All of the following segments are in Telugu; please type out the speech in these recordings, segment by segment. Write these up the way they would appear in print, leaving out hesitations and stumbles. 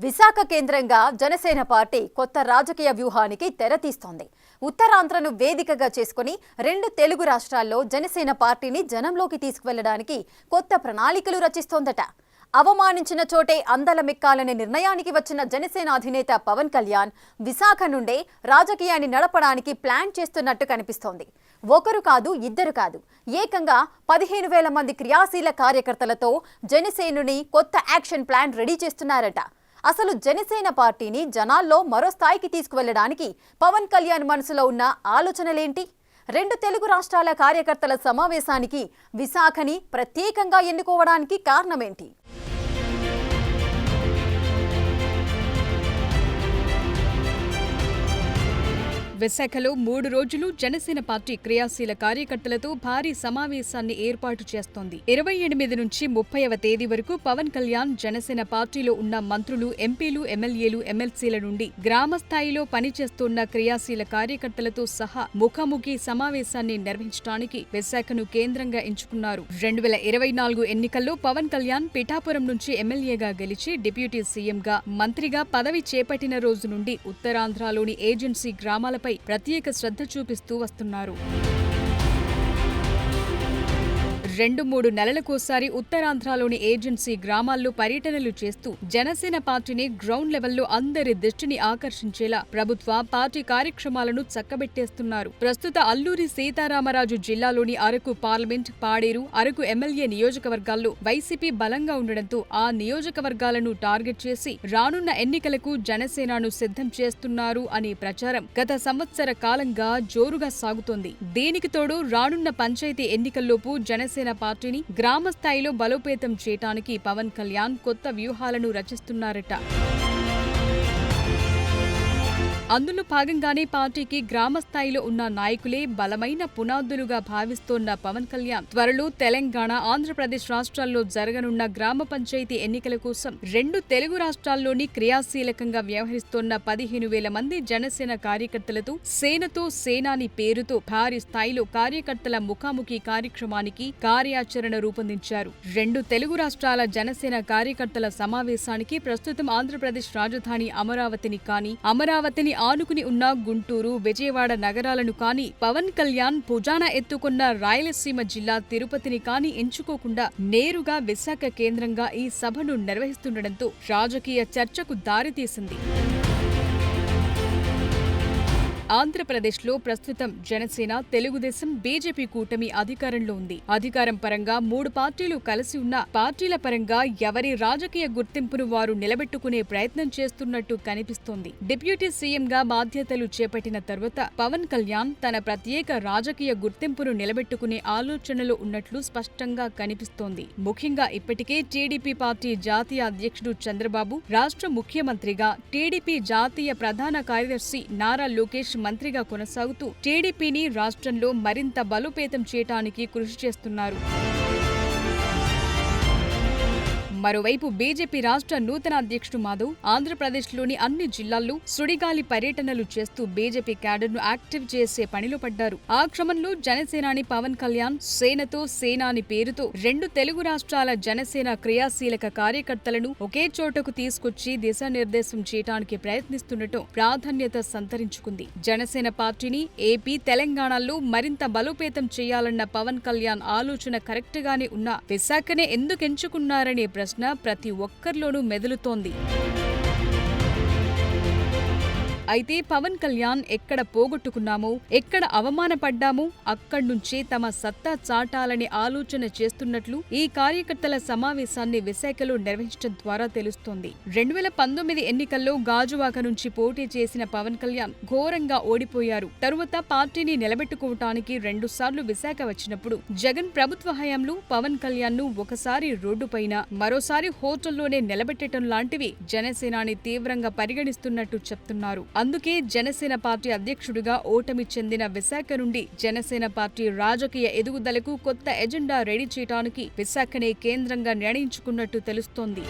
విశాఖ కేంద్రంగా జనసేన పార్టీ కొత్త రాజకీయ వ్యూహానికి తెరతీస్తోంది. ఉత్తరాంధ్రను వేదికగా చేసుకుని రెండు తెలుగు రాష్ట్రాల్లో జనసేన పార్టీని జనంలోకి తీసుకువెళ్లడానికి కొత్త ప్రణాళికలు రచిస్తోందట. అవమానించిన చోటే అందలమెక్కాలనే నిర్ణయానికి వచ్చిన జనసేన అధినేత పవన్ కళ్యాణ్ విశాఖ నుండే రాజకీయాన్ని నడపడానికి ప్లాన్ చేస్తున్నట్టు కనిపిస్తోంది. ఒకరు కాదు, ఇద్దరు కాదు, ఏకంగా 15,000 మంది క్రియాశీల కార్యకర్తలతో జనసేనుని కొత్త యాక్షన్ ప్లాన్ రెడీ చేస్తున్నారట. అసలు జనసేన పార్టీని జనాల్లో మరో స్థాయికి తీసుకువెళ్లడానికి పవన్ కళ్యాణ్ మనసులో ఉన్న ఆలోచనలేంటి? రెండు తెలుగు రాష్ట్రాల కార్యకర్తల సమావేశానికి విశాఖని ప్రత్యేకంగా ఎన్నుకోవడానికి కారణమేంటి? విశాఖలో 3 రోజులు జనసేన పార్టీ క్రియాశీల కార్యకర్తలతో భారీ సమావేశాన్ని ఏర్పాటు చేస్తోంది. 28 నుంచి 30వ తేదీ వరకు పవన్ కళ్యాణ్ జనసేన పార్టీలో ఉన్న మంత్రులు, ఎంపీలు, ఎమ్మెల్యేలు, ఎమ్మెల్సీల నుండి గ్రామ స్థాయిలో పనిచేస్తున్న క్రియాశీల కార్యకర్తలతో సహా ముఖాముఖి సమావేశాన్ని నిర్వహించడానికి విశాఖను కేంద్రంగా ఎంచుకున్నారు. 2024 ఎన్నికల్లో పవన్ కళ్యాణ్ పిఠాపురం నుంచి ఎమ్మెల్యేగా గెలిచి డిప్యూటీ సీఎంగా, మంత్రిగా పదవి చేపట్టిన రోజు నుండి ఉత్తరాంధ్రలోని ఏజెన్సీ గ్రామాలపై ప్రత్యేక శ్రద్ధ చూపిస్తూ వస్తున్నారు. 2-3 నెలలకోసారి ఉత్తరాంధ్రలోని ఏజెన్సీ గ్రామాల్లో పర్యటనలు చేస్తూ జనసేన పార్టీని గ్రౌండ్ లెవెల్లో అందరి దృష్టిని ఆకర్షించేలా ప్రభుత్వ పార్టీ కార్యక్రమాలను చక్కబెట్టేస్తున్నారు. ప్రస్తుత అల్లూరి సీతారామరాజు జిల్లాలోని అరకు పార్లమెంట్, పాడేరు, అరకు ఎమ్మెల్యే నియోజకవర్గాల్లో వైసీపీ బలంగా ఉండడంతో ఆ నియోజకవర్గాలను టార్గెట్ చేసి రానున్న ఎన్నికలకు జనసేనను సిద్ధం చేస్తున్నారు అనే ప్రచారం గత సంవత్సర కాలంగా జోరుగా సాగుతోంది. దీనికి తోడు రానున్న పంచాయతీ ఎన్నికల్లోపు జనసేన పార్టీని గ్రామ స్థాయిలో బలోపేతం చేయడానికి పవన్ కళ్యాణ్ కొత్త వ్యూహాలను రచిస్తున్నారట. అందులో భాగంగానే పార్టీకి గ్రామ స్థాయిలో ఉన్న నాయకులే బలమైన పునాదులుగా భావిస్తోన్న పవన్ కళ్యాణ్ త్వరలో తెలంగాణ, ఆంధ్రప్రదేశ్ రాష్ట్రాల్లో జరగనున్న గ్రామ పంచాయతీ ఎన్నికల కోసం రెండు తెలుగు రాష్ట్రాల్లోని క్రియాశీలకంగా వ్యవహరిస్తోన్న 15,000 మంది జనసేన కార్యకర్తలతో సేనతో సేనాని పేరుతో భారీ స్థాయిలో కార్యకర్తల ముఖాముఖి కార్యక్రమానికి కార్యాచరణ రూపొందించారు. రెండు తెలుగు రాష్ట్రాల జనసేన కార్యకర్తల సమావేశానికి ప్రస్తుతం ఆంధ్రప్రదేశ్ రాజధాని అమరావతిని కానీ, అమరావతిని ఆనుకుని ఉన్న గుంటూరు, విజయవాడ నగరాలను కానీ, పవన్ కళ్యాణ్ భుజాన ఎత్తుకున్న రాయలసీమ జిల్లా తిరుపతిని కానీ ఎంచుకోకుండా నేరుగా విశాఖ కేంద్రంగా ఈ సభను నిర్వహిస్తుండటంతో రాజకీయ చర్చకు దారితీసింది. ఆంధ్రప్రదేశ్లో ప్రస్తుతం జనసేన, తెలుగుదేశం, బీజేపీ కూటమి అధికారంలో ఉంది. అధికారం పరంగా 3 పార్టీలు కలిసి ఉన్న పార్టీల పరంగా ఎవరి రాజకీయ గుర్తింపును వారు నిలబెట్టుకునే ప్రయత్నం చేస్తున్నట్టు కనిపిస్తోంది. డిప్యూటీ సీఎంగా బాధ్యతలు చేపట్టిన తర్వాత పవన్ కళ్యాణ్ తన ప్రత్యేక రాజకీయ గుర్తింపును నిలబెట్టుకునే ఆలోచనలో ఉన్నట్లు స్పష్టంగా కనిపిస్తోంది. ముఖ్యంగా ఇప్పటికే టీడీపీ పార్టీ జాతీయ అధ్యక్షుడు చంద్రబాబు, రాష్ట్ర ముఖ్యమంత్రిగా, టీడీపీ జాతీయ ప్రధాన కార్యదర్శి నారా లోకేష్ మంత్రిగా కొనసాగుతూ టీడీపీని రాష్ట్రంలో మరింత బలోపేతం చేయడానికి కృషి చేస్తున్నారు. మరోవైపు బీజేపీ రాష్ట్ర నూతన అధ్యక్షుడు మాధవ్ ఆంధ్రప్రదేశ్లోని అన్ని జిల్లాల్లో సుడిగాలి పర్యటనలు చేస్తూ బీజేపీ క్యాడర్ను యాక్టివ్ చేసే పనిలో పడ్డారు. ఆ క్రమంలో జనసేనాని పవన్ కళ్యాణ్ సేనతో సేనాని పేరుతో రెండు తెలుగు రాష్ట్రాల జనసేన క్రియాశీలక కార్యకర్తలను ఒకే చోటకు తీసుకొచ్చి దిశానిర్దేశం చేయడానికి ప్రయత్నిస్తుండటం ప్రాధాన్యత సంతరించుకుంది. జనసేన పార్టీని ఏపీ, తెలంగాణలో మరింత బలోపేతం చేయాలన్న పవన్ కళ్యాణ్ ఆలోచన కరెక్ట్ గానే ఉన్నా విశాఖనే ఎందుకు ఎంచుకున్నారనే ప్రశ్న ప్రతి ఒక్కరిలోనూ మెదులుతోంది. అయితే పవన్ కళ్యాణ్ ఎక్కడ పోగొట్టుకున్నామో, ఎక్కడ అవమానపడ్డామో అక్కడ్నుంచే తమ సత్తా చాటాలని ఆలోచన చేస్తున్నట్లు ఈ కార్యకర్తల సమావేశాన్ని విశాఖలో నిర్వహించడం ద్వారా తెలుస్తోంది. 2019 ఎన్నికల్లో గాజువాక నుంచి పోటీ చేసిన పవన్ కళ్యాణ్ ఘోరంగా ఓడిపోయారు. తరువాత పార్టీని నిలబెట్టుకోవటానికి 2 సార్లు విశాఖ వచ్చినప్పుడు జగన్ ప్రభుత్వ హయాంలో పవన్ కళ్యాణ్ ను ఒకసారి రోడ్డుపైన, మరోసారి హోటల్లోనే నిలబెట్టడం లాంటివి జనసేనాని తీవ్రంగా పరిగణిస్తున్నట్టు చెప్తున్నారు. అందుకే జనసేన పార్టీ అధ్యక్షుడిగా ఓటమి చెందిన విశాఖ నుండి జనసేన పార్టీ రాజకీయ ఎదుగుదలకు కొత్త ఎజెండా రెడీ చేయడానికి విశాఖనే కేంద్రంగా నిర్ణయించుకున్నట్టు తెలుస్తోంది.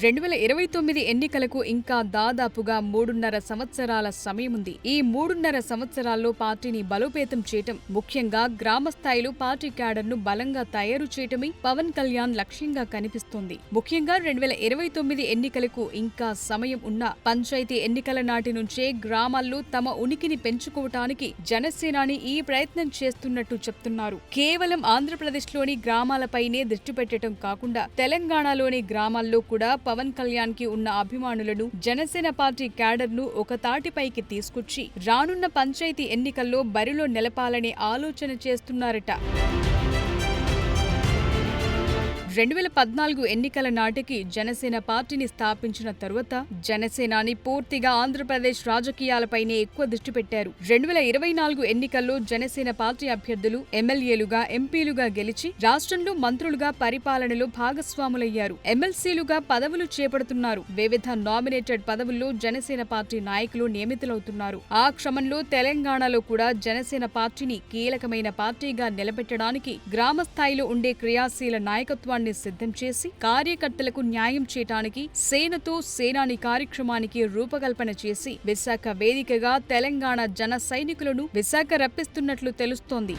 2029 ఎన్నికలకు ఇంకా దాదాపుగా 3.5 సంవత్సరాల సమయముంది. ఈ 3.5 సంవత్సరాల్లో పార్టీని బలోపేతం చేయటం, ముఖ్యంగా గ్రామ స్థాయిలో పార్టీ క్యాడర్ను బలంగా తయారు చేయటమే పవన్ కళ్యాణ్ లక్ష్యంగా కనిపిస్తోంది. ముఖ్యంగా 2029 ఎన్నికలకు ఇంకా సమయం ఉన్న పంచాయతీ ఎన్నికల నాటి నుంచే గ్రామాల్లో తమ ఉనికిని పెంచుకోవటానికి జనసేనాని ఈ ప్రయత్నం చేస్తున్నట్టు చెప్తున్నారు. కేవలం ఆంధ్రప్రదేశ్లోని గ్రామాలపైనే దృష్టి పెట్టడం కాకుండా తెలంగాణలోని గ్రామాల్లో కూడా పవన్ కళ్యాణ్ కి ఉన్న అభిమానులను, జనసేన పార్టీ క్యాడర్ ను ఒక తాటిపైకి తీసుకొచ్చి రానున్న పంచాయతీ ఎన్నికల్లో బరిలో నిలపాలనే ఆలోచన చేస్తున్నారట. 2014 ఎన్నికల నాటికి జనసేన పార్టీని స్థాపించిన తరువాత జనసేనాని పూర్తిగా ఆంధ్రప్రదేశ్ రాజకీయాలపైనే ఎక్కువ దృష్టి పెట్టారు. 2024 ఎన్నికల్లో జనసేన పార్టీ అభ్యర్థులు ఎమ్మెల్యేలుగా, ఎంపీలుగా గెలిచి రాష్ట్రంలో మంత్రులుగా పరిపాలనలో భాగస్వాములయ్యారు. ఎమ్మెల్సీలుగా పదవులు చేపడుతున్నారు. వివిధ నామినేటెడ్ పదవుల్లో జనసేన పార్టీ నాయకులు నియమితులవుతున్నారు. ఆ క్రమంలో తెలంగాణలో కూడా జనసేన పార్టీని కీలకమైన పార్టీగా నిలబెట్టడానికి గ్రామ స్థాయిలో ఉండే క్రియాశీల నాయకత్వాన్ని సిద్ధం చేసి కార్యకర్తలకు న్యాయం చేయటానికి సేనతో సేనాని కార్యక్రమానికి రూపకల్పన చేసి విశాఖ వేదికగా తెలంగాణ జన సైనికులను విశాఖ రప్పిస్తున్నట్లు తెలుస్తోంది.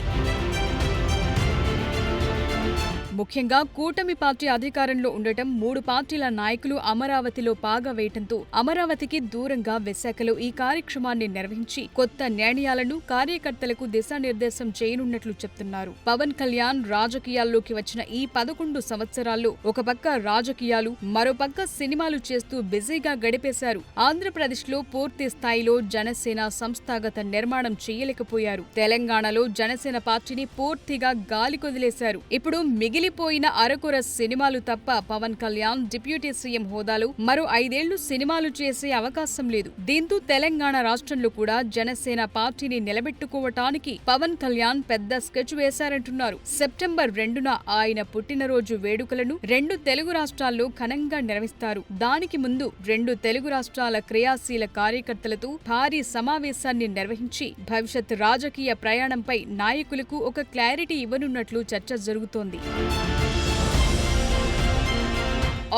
ముఖ్యంగా కూటమి పార్టీ అధికారంలో ఉండటం, 3 పార్టీల నాయకులు అమరావతిలో పాగా వేయటంతో అమరావతికి దూరంగా విశాఖలో ఈ కార్యక్రమాన్ని నిర్వహించి కొత్త నిర్ణయాలను కార్యకర్తలకు దిశానిర్దేశం చేయనున్నట్లు చెప్తున్నారు. పవన్ కళ్యాణ్ రాజకీయాల్లోకి వచ్చిన ఈ 11 సంవత్సరాల్లో ఒక పక్క రాజకీయాలు, మరోపక్క సినిమాలు చేస్తూ బిజీగా గడిపేశారు. ఆంధ్రప్రదేశ్లో పూర్తి స్థాయిలో జనసేన సంస్థాగత నిర్మాణం చేయలేకపోయారు. తెలంగాణలో జనసేన పార్టీని పూర్తిగా గాలికొదిలేశారు. ఇప్పుడు మిగిలిపోయిన అరకొర సినిమాలు తప్ప పవన్ కళ్యాణ్ డిప్యూటీ సీఎం హోదాలో మరో 5 ఏళ్లు సినిమాలు చేసే అవకాశం లేదు. దీంతో తెలంగాణ రాష్ట్రంలో కూడా జనసేన పార్టీని నిలబెట్టుకోవటానికి పవన్ కళ్యాణ్ పెద్ద స్కెచ్ వేశారంటున్నారు. సెప్టెంబర్ 2న ఆయన పుట్టినరోజు వేడుకలను 2 తెలుగు రాష్ట్రాల్లో ఘనంగా నిర్వహిస్తారు. దానికి ముందు 2 తెలుగు రాష్ట్రాల క్రియాశీల కార్యకర్తలతో భారీ సమావేశాన్ని నిర్వహించి భవిష్యత్ రాజకీయ ప్రయాణంపై నాయకులకు ఒక క్లారిటీ ఇవ్వనున్నట్లు చర్చ జరుగుతోంది.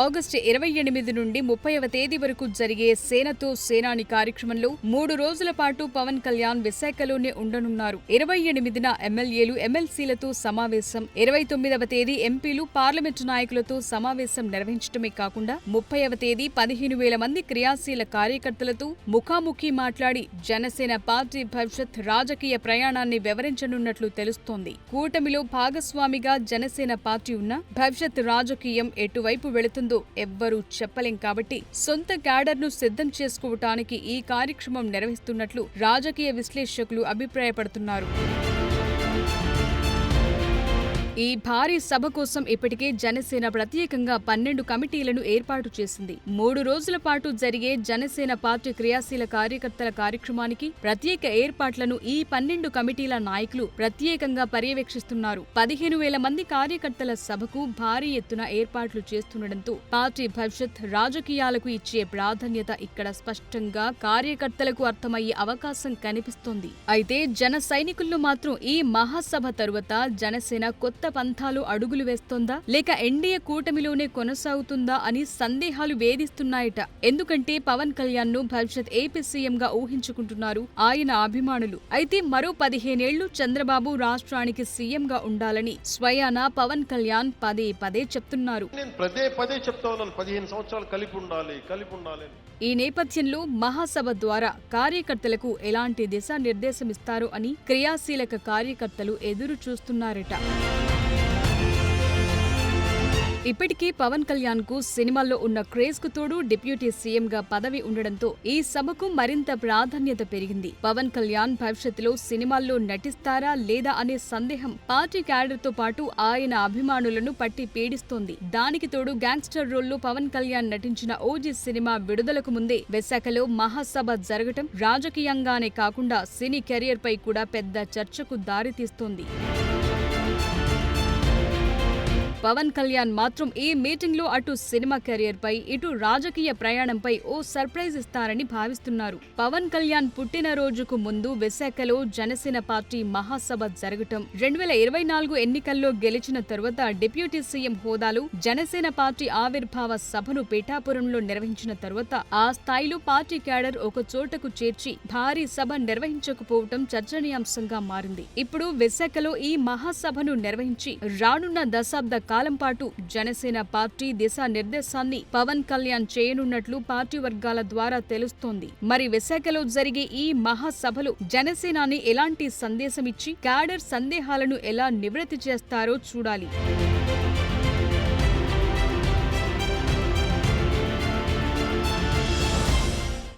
ఆగస్టు 28 నుండి 30వ తేదీ వరకు జరిగే సేనతో సేనాని కార్యక్రమంలో 3 రోజుల పాటు పవన్ కళ్యాణ్ విశాఖలోనే ఉండనున్నారు. 28న ఎమ్మెల్యేలు, ఎమ్మెల్సీలతో సమావేశం, 29వ తేదీ ఎంపీలు, పార్లమెంటు నాయకులతో సమావేశం నిర్వహించడమే కాకుండా 30వ తేదీ 15,000 మంది క్రియాశీల కార్యకర్తలతో ముఖాముఖి మాట్లాడి జనసేన పార్టీ భవిష్యత్ రాజకీయ ప్రయాణాన్ని వివరించనున్నట్లు తెలుస్తోంది. కూటమిలో భాగస్వామిగా జనసేన పార్టీ ఉన్న భవిష్యత్ రాజకీయం ఎటువైపు వెళుతుందో ఎవ్వరూ చెప్పలేం కాబట్టి సొంత క్యాడర్ను సిద్ధం చేసుకోవటానికి ఈ కార్యక్రమం నిర్వహిస్తున్నట్లు రాజకీయ విశ్లేషకులు అభిప్రాయపడుతున్నారు. ఈ భారీ సభ కోసం ఇప్పటికే జనసేన ప్రత్యేకంగా 12 కమిటీలను ఏర్పాటు చేసింది. 3 రోజుల పాటు జరిగే జనసేన పార్టీ క్రియాశీల కార్యకర్తల కార్యక్రమానికి ప్రత్యేక ఏర్పాట్లను ఈ 12 కమిటీల నాయకులు ప్రత్యేకంగా పర్యవేక్షిస్తున్నారు. 15,000 మంది కార్యకర్తల సభకు భారీ ఎత్తున ఏర్పాట్లు చేస్తుండటంతో పార్టీ భవిష్యత్ రాజకీయాలకు ఇచ్చే ప్రాధాన్యత ఇక్కడ స్పష్టంగా కార్యకర్తలకు అర్థమయ్యే అవకాశం కనిపిస్తోంది. అయితే జన సైనికుల్లో మాత్రం ఈ మహాసభ తరువాత జనసేన కొత్త పంథాలు అడుగులు వేస్తోందా, లేక ఎన్డీఏ కూటమిలోనే కొనసాగుతుందా అని సందేహాలు వేధిస్తున్నాయట. ఎందుకంటే పవన్ కళ్యాణ్ ను భవిష్యత్ ఏపీ సీఎం గా ఊహించుకుంటున్నారు ఆయన అభిమానులు. అయితే మరో 15 ఏళ్లు చంద్రబాబు రాష్ట్రానికి సీఎం గా ఉండాలని స్వయానా పవన్ కళ్యాణ్ పదే పదే చెప్తున్నారు. పదే చెప్తా ఉన్నాను, 15 సంవత్సరాలు కలిపి ఉండాలి. ఈ నేపథ్యంలో మహాసభ ద్వారా కార్యకర్తలకు ఎలాంటి దిశానిర్దేశమిస్తారు అని క్రియాశీలక కార్యకర్తలు ఎదురు చూస్తున్నారట. ఇప్పటికీ పవన్ కళ్యాణ్ కు సినిమాల్లో ఉన్న క్రేజ్ కు తోడు డిప్యూటీ సీఎం గా పదవి ఉండడంతో ఈ సభకు మరింత ప్రాధాన్యత పెరిగింది. పవన్ కళ్యాణ్ భవిష్యత్తులో సినిమాల్లో నటిస్తారా లేదా అనే సందేహం పార్టీ క్యాడర్ తో పాటు ఆయన అభిమానులను పట్టి పీడిస్తోంది. దానికి తోడు గ్యాంగ్స్టర్ రోల్లో పవన్ కళ్యాణ్ నటించిన ఓజీ సినిమా విడుదలకు ముందే విశాఖలో మహాసభ జరగటం రాజకీయంగానే కాకుండా సినీ కెరియర్ పై కూడా పెద్ద చర్చకు దారితీస్తోంది. పవన్ కళ్యాణ్ మాత్రం ఈ మీటింగ్ లో అటు సినిమా కెరియర్ పై ఇటు రాజకీయ ప్రయాణంపై ఓ సర్ప్రైజ్ ఇస్తారని భావిస్తున్నారు. పవన్ కళ్యాణ్ పుట్టినరోజుకు ముందు విశాఖలో జనసేన పార్టీ మహాసభ జరగటం, 2024 ఎన్నికల్లో గెలిచిన తరువాత డిప్యూటీ సీఎం హోదాలో జనసేన పార్టీ ఆవిర్భావ సభను పిఠాపురంలో నిర్వహించిన తరువాత ఆ స్థాయిలో పార్టీ క్యాడర్ ఒక చోటకు చేర్చి భారీ సభ నిర్వహించకపోవటం చర్చనీయాంశంగా మారింది. ఇప్పుడు విశాఖలో ఈ మహాసభను నిర్వహించి రానున్న దశాబ్ద కాలం పాటు జనసేన పార్టీ దిశానిర్దేశాన్ని పవన్ కళ్యాణ్ చేయనున్నట్లు పార్టీ వర్గాల ద్వారా తెలుస్తోంది. మరి విశాఖలో జరిగే ఈ మహాసభలో జనసేనాని ఎలాంటి సందేశమిచ్చి క్యాడర్ సందేహాలను ఎలా నివృత్తి చేస్తారో చూడాలి.